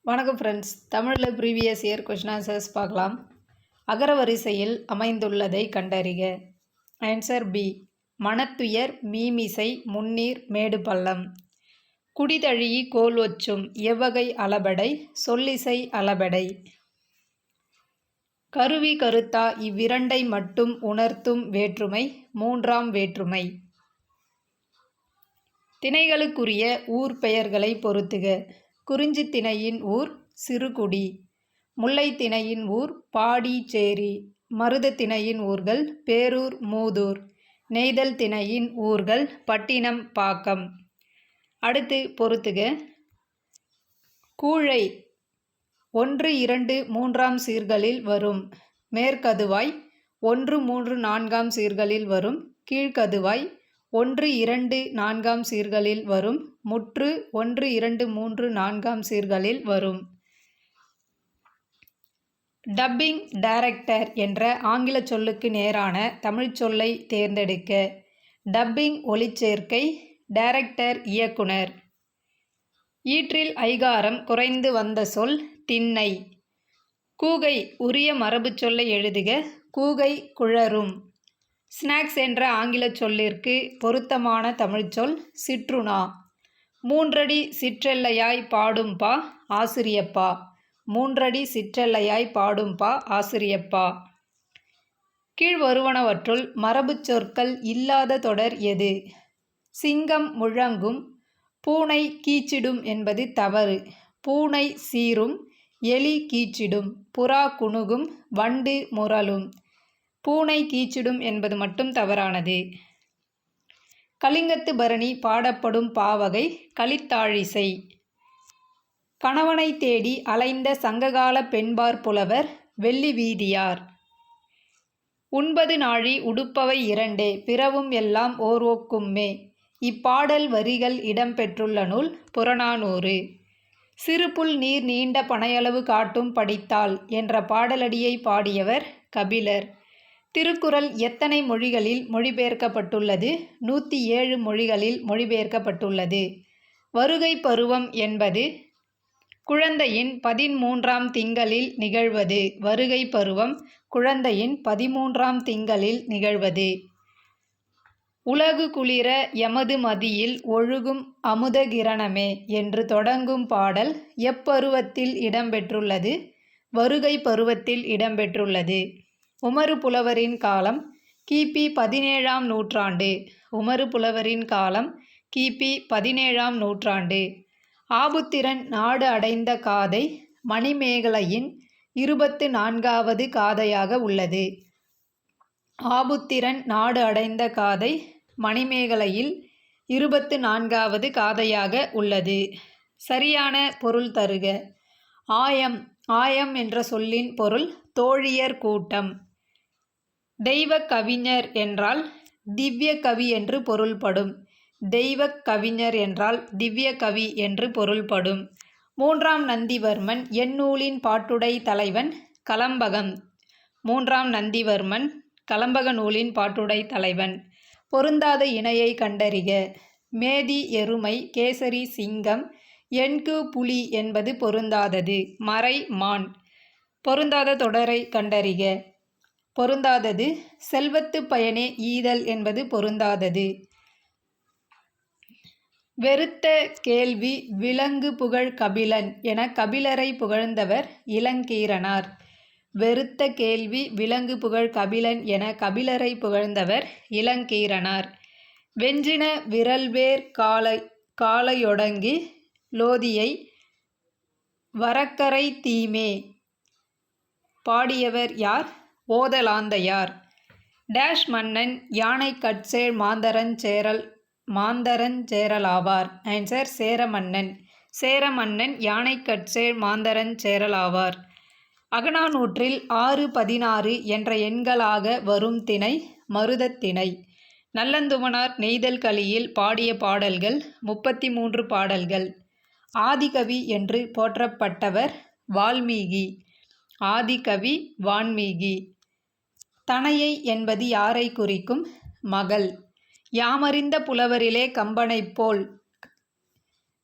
வணக்கம் ஃப்ரெண்ட்ஸ். தமிழில் previous year question answers பார்க்கலாம். அகர வரிசையில் அமைந்துள்ளதை கண்டறிக. Answer B. மனத்துயர் மீமிசை முன்னீர் மேடு பள்ளம். குடிதழீஇ கோல் ஒச்சும் எவ்வகை அளபெடை சொல்லிசை அளபெடை. கருவி கருத்தா இவ்விரண்டை மட்டும் உணர்த்தும் வேற்றுமை மூன்றாம் வேற்றுமை. திணைகளுக்குரிய ஊர் பெயர்களை பொருத்துக. குறிஞ்சி திணையின் ஊர் சிறுகுடி. முல்லை திணையின் ஊர் பாடி சேரி. மருத திணையின் ஊர்கள் பேரூர் மூதூர். நெய்தல் திணையின் ஊர்கள் பட்டினம் பாக்கம். அடுத்து பொருத்துக. கூழை 1, 2, 3ஆம் சீர்களில் வரும். மேற்கதுவாய் 1, 3, 4ஆம் சீர்களில் வரும். கீழ்கதுவாய் 1, 2, 4ஆம் சீர்களில் வரும். முற்று 1, 2, 3, 4ஆம் சீர்களில் வரும். டப்பிங் டைரக்டர் என்ற ஆங்கில சொல்லுக்கு நேரான தமிழ்ச் சொல்லை தேர்ந்தெடுக்க. டப்பிங் ஒலிச்சேர்க்கை, டைரக்டர் இயக்குனர். ஈற்றில் ஐகாரம் குறைந்து வந்த சொல் திண்ணை. கூகை உரிய மரபு சொல்லை எழுதுக. கூகை குழறும். ஸ்நாக்ஸ் என்ற ஆங்கில சொல்லிற்கு பொருத்தமான தமிழ்ச்சொல் சிற்றுணா. 3 அடி சிற்றெல்லையாய் பாடும்பா ஆசிரியப்பா. 3 அடி சிற்றெல்லையாய் பாடும்பா ஆசிரியப்பா. கீழ்வருவனவற்றுள் மரபுச் சொற்கள் இல்லாத தொடர் எது? சிங்கம் முழங்கும், பூனை கீச்சிடும் என்பது தவறு. பூனை சீரும், எலி கீச்சிடும், புறா குணுகும், வண்டு முரலும். பூனை கீச்சிடும் என்பது மட்டும் தவறானது. கலிங்கத்து பரணி பாடப்படும் பாவகை கலித்தாழிசை. கணவனை தேடி அலைந்த சங்ககால பெண்பார் புலவர் வெள்ளி வீதியார். உண்பது நாழி உடுப்பவை இரண்டே பிறவும் எல்லாம் ஓர் ஒக்கும்மே. இப்பாடல் வரிகள் இடம்பெற்றுள்ள நூல் புறநானூறு. சிறுபுல் நீர் நீண்ட பனையளவு காட்டும் படித்தால் என்ற பாடலடியை பாடியவர் கபிலர். திருக்குறள் எத்தனை மொழிகளில் மொழிபெயர்க்கப்பட்டுள்ளது? 107 மொழிகளில் மொழிபெயர்க்கப்பட்டுள்ளது. வருகை பருவம் என்பது குழந்தையின் 13ஆம் திங்களில் நிகழ்வது. வருகை பருவம் குழந்தையின் 13ஆம் திங்களில் நிகழ்வது. உலகு குளிர எமது மதியில் ஒழுகும் அமுதகிரணமே என்று தொடங்கும் பாடல் எப்பருவத்தில் இடம்பெற்றுள்ளது? வருகை பருவத்தில் இடம்பெற்றுள்ளது. உமறு புலவரின் காலம் கிபி 17ஆம் நூற்றாண்டு. உமறு புலவரின் காலம் கிபி 17ஆம் நூற்றாண்டு. ஆபுத்திரன் நாடு அடைந்த காதை மணிமேகலையின் 24வது காதையாக உள்ளது. ஆபுத்திரன் நாடு அடைந்த காதை மணிமேகலையில் 24வது காதையாக உள்ளது. சரியான பொருள் தருக. ஆயம். ஆயம் என்ற சொல்லின் பொருள் தோழியர் கூட்டம். தெய்வ கவிஞர் என்றால் திவ்ய கவி என்று பொருள்படும். தெய்வ கவிஞர் என்றால் திவ்ய கவி என்று பொருள்படும். 3ஆம் நந்திவர்மன் எந்நூலின் பாட்டுடை தலைவன் கலம்பகம். 3ஆம் நந்திவர்மன் கலம்பக நூலின் பாட்டுடை தலைவன். பொருந்தாத இணையை கண்டறிக. மேதி எருமை, கேசரி சிங்கம், எண்கு புலி என்பது பொருந்தாதது. மறை மான். பொருந்தாத தொடரை கண்டறிக. பொருந்தாதது செல்வத்து பயனே ஈதல் என்பது பொருந்தாதது. வெறுத்த கேள்வி விலங்கு புகழ் கபிலன் என கபிலரை புகழ்ந்தவர் இளங்கீரனார். வெறுத்த கேள்வி விலங்கு புகழ் கபிலன் என கபிலரை புகழ்ந்தவர் இளங்கீரனார். வெஞ்சின விரல்வேர் காலையொடங்கி லோதியை வரக்கரை தீமே. பாடியவர் யார்? ஓதலாந்தையார். டேஷ் மன்னன் யானை கட்சேழ் மாந்தரன் சேரலாவார். ஆன்சர் சேரமன்னன். சேரமன்னன் யானை கட்சேழ் மாந்தரன் சேரலாவார். அகநானூற்றில் 6, 16 என்ற எண்களாக வரும் திணை மருதத்திணை. நல்லந்துவனார் நெய்தல் கலியில் பாடிய பாடல்கள் 33 பாடல்கள். ஆதிகவி என்று போற்றப்பட்டவர் வால்மீகி. ஆதிகவி வான்மீகி. தனையை என்பது யாரை குறிக்கும்? மகள். யாமறிந்த புலவரிலே கம்பனைப் போல்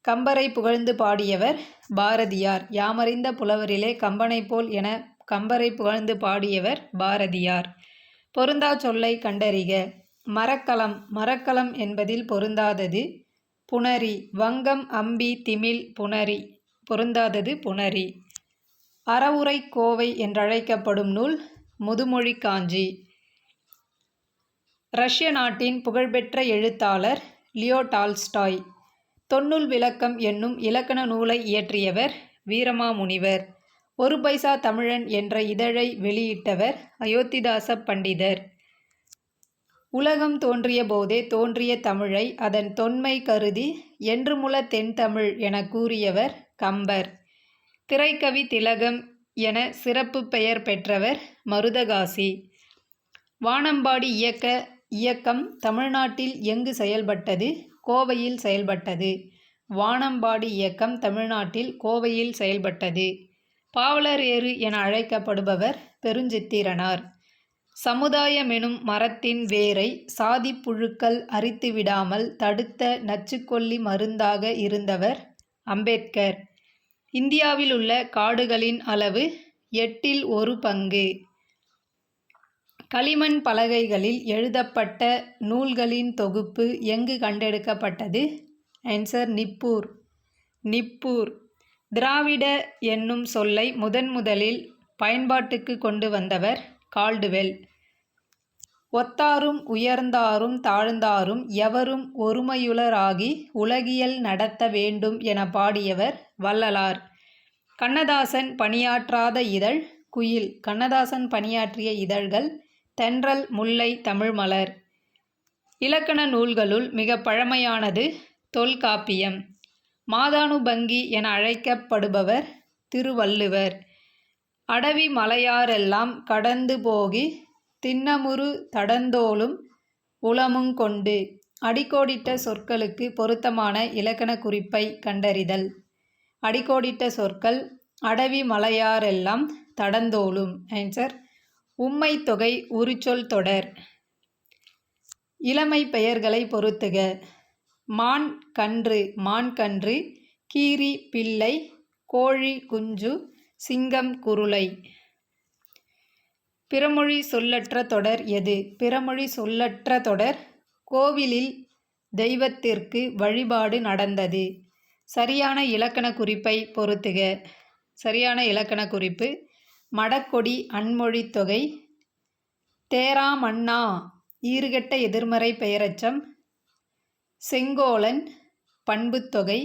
கம்பரை புகழ்ந்து பாடியவர் பாரதியார். யாமறிந்த புலவரிலே கம்பனைப் போல் என கம்பரை புகழ்ந்து பாடியவர் பாரதியார். பொருந்தா சொல்லை கண்டறிக. மரக்கலம். மரக்கலம் என்பதில் பொருந்தாதது புணரி. வங்கம், அம்பி, திமில், புணரி. பொருந்தாதது புணரி. அறவுரைக் கோவை என்றழைக்கப்படும் நூல் முதுமொழி காஞ்சி. ரஷ்ய நாட்டின் புகழ்பெற்ற எழுத்தாளர் லியோ டால்ஸ்டாய். தொன்னூல் விளக்கம் என்னும் இலக்கண நூலை இயற்றியவர் வீரமாமுனிவர். ஒரு பைசா தமிழன் என்ற இதழை வெளியிட்டவர் அயோத்திதாச பண்டிதர். உலகம் தோன்றிய போதே தோன்றிய தமிழை அதன் தொன்மை கருதி என்றுமுல தென்தமிழ் என கூறியவர் கம்பர். திரைக்கவி திலகம் என சிறப்பு பெயர் பெற்றவர் மருதகாசி. வானம்பாடி இயக்கம் தமிழ்நாட்டில் எங்கு செயல்பட்டது? கோவையில் செயல்பட்டது. வானம்பாடி இயக்கம் தமிழ்நாட்டில் கோவையில் செயல்பட்டது. பாவலர் ஏறு என அழைக்கப்படுபவர் பெருஞ்சித்திரனார். சமுதாயமெனும் மரத்தின் வேரை சாதிப் புழுக்கள் அரித்துவிடாமல் தடுத்த நச்சுக்கொல்லி மருந்தாக இருந்தவர் அம்பேத்கர். இந்தியாவில் உள்ள காடுகளின் அளவு 1/8. களிமண் பலகைகளில் எழுதப்பட்ட நூல்களின் தொகுப்பு எங்கு கண்டெடுக்கப்பட்டது? Answer Nippur. நிப்பூர். திராவிட என்னும் சொல்லை முதலில் பயன்பாட்டுக்கு கொண்டு வந்தவர் கால்டுவெல். ஒத்தாரும் உயர்ந்தாரும் தாழ்ந்தாரும் எவரும் ஒருமையுளராகி உலகியல் நடத்த வேண்டும் என பாடியவர் வள்ளலார். கண்ணதாசன் பணியாற்றாத இதழ் குயில். கண்ணதாசன் பணியாற்றிய இதழ்கள் தென்றல், முல்லை, தமிழ்மலர். இலக்கண நூல்களுள் மிக பழமையானது தொல்காப்பியம். மாதானுபங்கி என அழைக்கப்படுபவர் திருவள்ளுவர். அடவி மலையாரெல்லாம் கடந்து போகி திண்ணமுறு தடந்தோளும் உளமுங் கொண்டு. அடிக்கோடிட்ட சொற்களுக்கு பொருத்தமான இலக்கண குறிப்பை கண்டறிதல். அடிக்கோடிட்ட சொற்கள் அடவி மலையாரெல்லாம் தடந்தோளும். ஆன்சர் உம்மை தொகை உரிச்சொல் தொடர். இளமை பெயர்களை பொருத்துக. மான் கன்று மான்கன்று, கீரி பிள்ளை, கோழி குஞ்சு, சிங்கம் குருளை. பிறமொழி சொல்லற்ற தொடர் எது? பிறமொழி சொல்லற்ற தொடர் கோவிலில் தெய்வத்திற்கு வழிபாடு நடந்தது. சரியான இலக்கண குறிப்பை பொருத்துக. சரியான இலக்கண குறிப்பு மடக்கொடி அன்மொழித் தொகை. தேராமண்ணா ஈறுகெட்ட எதிர்மறை பெயரெச்சம். செங்கோலன் பண்புத்தொகை.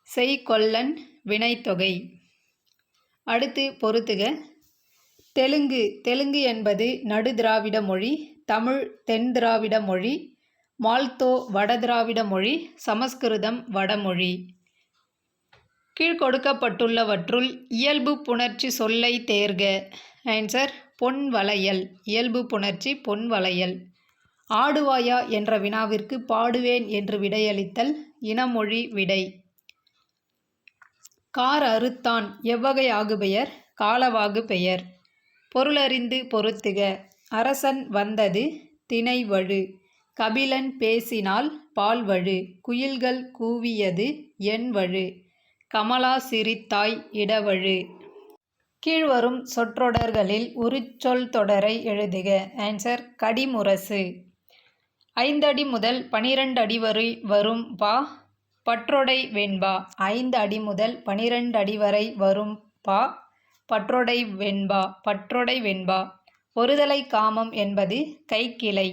செய்கொல்லன் வினைத்தொகை. அடுத்து பொருத்துக. தெலுங்கு. தெலுங்கு என்பது நடு திராவிட மொழி. தமிழ் தென் திராவிட மொழி. மால்தோ வடதிராவிட மொழி. சமஸ்கிருதம் வடமொழி. கீழ்கொடுக்கப்பட்டுள்ளவற்றுள் இயல்பு புணர்ச்சி சொல்லை தேர்க. ஆன்சர் பொன் வளையல். இயல்பு புணர்ச்சி பொன் வளையல். ஆடுவாயா என்ற வினாவிற்கு பாடுவேன் என்று விடையளித்தல் இனமொழி விடை. கார் அறுத்தான் எவ்வகை ஆகுபெயர்? காலவாகு பெயர். பொருளறிந்து பொருத்துக. அரசன் வந்தது தினை வழு. கபிலன் பேசினால் பால் வழு. குயில்கள் கூவியது என் வழு. கமலா சிரித்தாய் இடவழு. கீழ்வரும் சொற்றொடர்களில் உரிச்சொல் தொடரை எழுதுக. ஆன்சர் கடிமுரசு. 5 அடி முதல் 12 அடி வரை வரும் பா பற்றொடை வெண்பா. 5 அடி முதல் 12 அடி வரை வரும் பா பற்றொடை வெண்பா. பற்றொடை வெண்பா. ஒருதலை காமம் என்பது கைக்கிளை.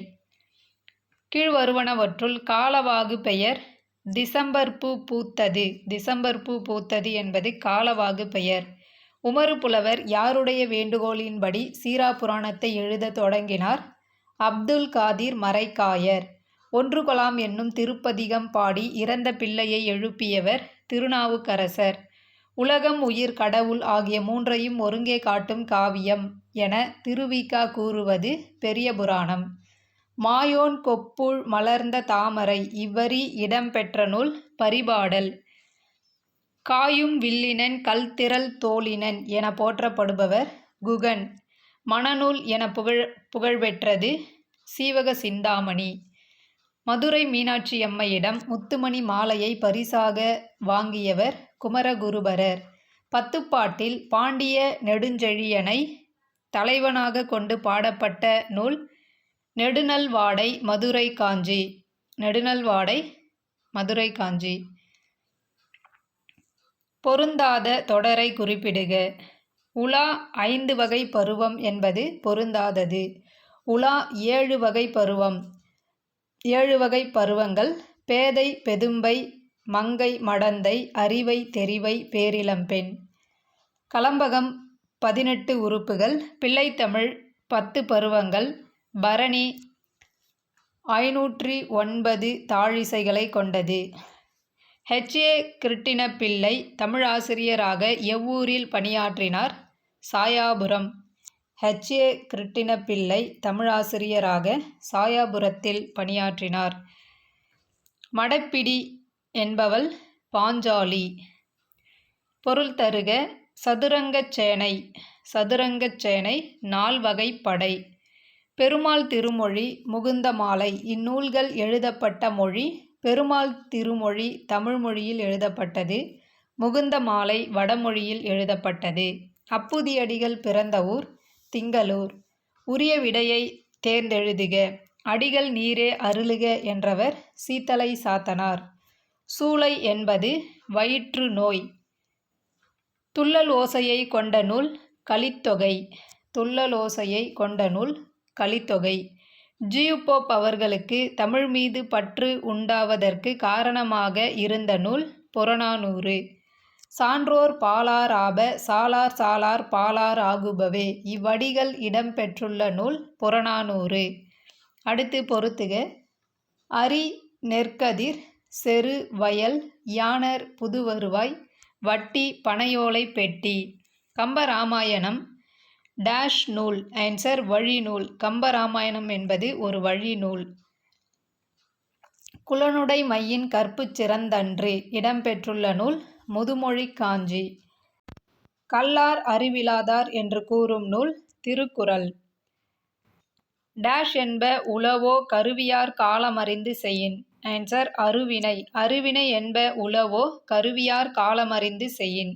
கீழ்வருவனவற்றுள் காலவாகு பெயர் டிசம்பர் பூ பூத்தது. டிசம்பர் பூ பூத்தது என்பது காலவாகு பெயர். உமறு புலவர் யாருடைய வேண்டுகோளின்படி சீரா புராணத்தை எழுதத் தொடங்கினார்? அப்துல் காதிர் மரைக்காயர். ஒன்று கொலாம் என்னும் திருப்பதிகம் பாடி இறந்த பிள்ளையை எழுப்பியவர் திருநாவுக்கரசர். உலகம், உயிர், கடவுள் ஆகிய மூன்றையும் ஒருங்கே காட்டும் காவியம் என திருவிக கூறுவது பெரிய புராணம். மாயோன் கொப்புள் மலர்ந்த தாமரை இவ்வரி இடம்பெற்ற நூல் பரிபாடல். காயும் வில்லினன் கல்திரள் தோளினன் என போற்றப்படுபவர் குகன். மணநூல் என புகழ்பெற்றது சீவக சிந்தாமணி. மதுரை மீனாட்சி அம்மையிடம் முத்துமணி மாலையை பரிசாக வாங்கியவர் குமரகுருபரர். பத்துப்பாட்டில் பாண்டிய நெடுஞ்செழியனை தலைவனாக கொண்டு பாடப்பட்ட நூல் நெடுநல்வாடை மதுரை காஞ்சி. நெடுநல்வாடை மதுரை காஞ்சி. பொருந்தாத தொடரை குறிப்பிடுக. உலா 5 வகை பருவம் என்பது பொருந்தாதது. உலா 7 வகை பருவம். 7 வகை பருவங்கள் பேதை பெதும்பை மங்கை மடந்தை அறிவை தெரிவை பேரிளம்பெண். கலம்பகம் 18 உறுப்புகள். பிள்ளைத்தமிழ் 10 பருவங்கள். பரணி 509 தாழிசைகளை கொண்டது. H.A. கிருட்டிணப்பிள்ளை தமிழாசிரியராக எவ்வூரில் பணியாற்றினார்? சாயாபுரம். H.A. கிருட்டிணப்பிள்ளை தமிழாசிரியராக சாயாபுரத்தில் பணியாற்றினார். மடப்பிடி என்பவள் பாஞ்சாலி. பொருள் தருக. சதுரங்கச்சேனை. சதுரங்கச்சேனை 4 வகை படை. பெருமாள் திருமொழி முகுந்தமாலை இந்நூல்கள் எழுதப்பட்ட மொழி பெருமாள் திருமொழி தமிழ் மொழியில் எழுதப்பட்டது. முகுந்தமாலை வடமொழியில் எழுதப்பட்டது. அப்புதியடிகள் பிறந்த ஊர் திங்களூர். உரிய விடையை தேர்ந்தெழுதுக. அடிகள் நீரே அருளுக என்றவர் சீத்தலை சாத்தனார். சூளை என்பது வயிற்று நோய். துள்ளல் ஓசையை கொண்ட நூல் கலித்தொகை. துள்ளல் ஓசையை கொண்ட நூல் கலித்தொகை. ஜியுபோப் அவர்களுக்கு தமிழ் மீது பற்று உண்டாவதற்கு காரணமாக இருந்த நூல் புறநானூறு. சான்றோர் பாலார் ஆப சாலார் சாலார் பாலார் ஆகுபவே இவ்வடிகள் இடம்பெற்றுள்ள நூல் புறநானூறு. அடுத்து பொறுத்துக. அரி நெற்கதிர் செரு வயல் யாணர் புதுவருவாய் வட்டி பனையோலை பெட்டி. கம்பராமாயணம் டேஷ் நூல். ஆன்சர் வழி நூல். கம்பராமாயணம் என்பது ஒரு வழி நூல். குலனுடை மையின் கற்புச் சிறந்தன்று இடம்பெற்றுள்ள நூல் முதுமொழி காஞ்சி. கல்லார் அறிவிலாதார் என்று கூறும் நூல் திருக்குறள். டேஷ் என்ப உளவோ கருவியார் காலமறிந்து செய்யின். ஆன்சர் அருவினை. அருவினை என்ப உளவோ கருவியார் காலமறிந்து செய்யின்.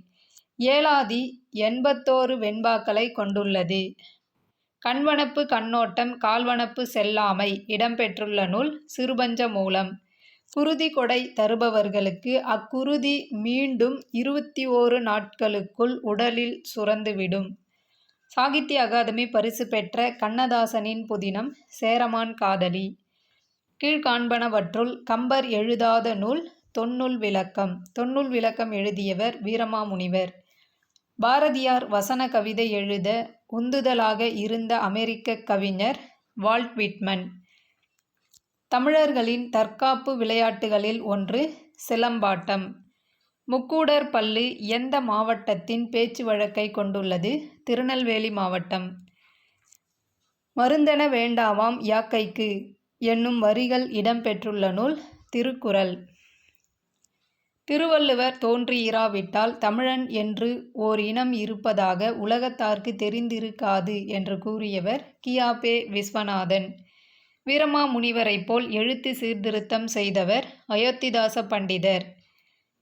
ஏலாதி 81 வெண்பாக்களை கொண்டுள்ளது. கண்வனப்பு கண்ணோட்டம் கால்வனப்பு செல்லாமை இடம்பெற்றுள்ள நூல் சிறுபஞ்ச மூலம். குருதி கொடை தருபவர்களுக்கு அக்குருதி மீண்டும் 21 நாட்களுக்குள் உடலில் சுரந்துவிடும். சாகித்ய அகாதமி பரிசு பெற்ற கண்ணதாசனின் புதினம் சேரமான் காதலி. கீழ்காண்பனவற்றுள் கம்பர் எழுதாத நூல் தொன்னூல் விளக்கம். தொன்னூல் விளக்கம் எழுதியவர் வீரமாமுனிவர். பாரதியார் வசன கவிதை எழுத உந்துதலாக இருந்த அமெரிக்க கவிஞர் வால்ட் விட்மன். தமிழர்களின் தற்காப்பு விளையாட்டுகளில் ஒன்று சிலம்பாட்டம். முக்கூடர் பள்ளு எந்த மாவட்டத்தின் பேச்சு வழக்கை கொண்டுள்ளது? திருநெல்வேலி மாவட்டம். மருந்தென வேண்டாவாம் யாக்கைக்கு என்னும் வரிகள் இடம்பெற்றுள்ள நூல் திருக்குறள். திருவள்ளுவர் தோன்றியிராவிட்டால் தமிழன் என்று ஓர் இனம் இருப்பதாக உலகத்தார்க்கு தெரிந்திருக்காது என்று கூறியவர் கியாபே விஸ்வநாதன். வீரமாமுனிவரைப் போல் எழுத்து சீர்திருத்தம் செய்தவர் அயோத்திதாச பண்டிதர்.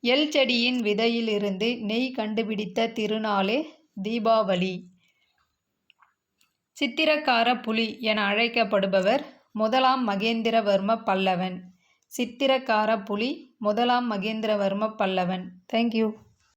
எல் செடியின் விதையிலிருந்து நெய் கண்டுபிடித்த திருநாளே தீபாவளி. சித்திரக்கார புலி என அழைக்கப்படுபவர் முதலாம் மகேந்திரவர்ம பல்லவன். சித்திரக்கார புலி முதலாம் மகேந்திரவர்ம பல்லவன். தேங்க்யூ.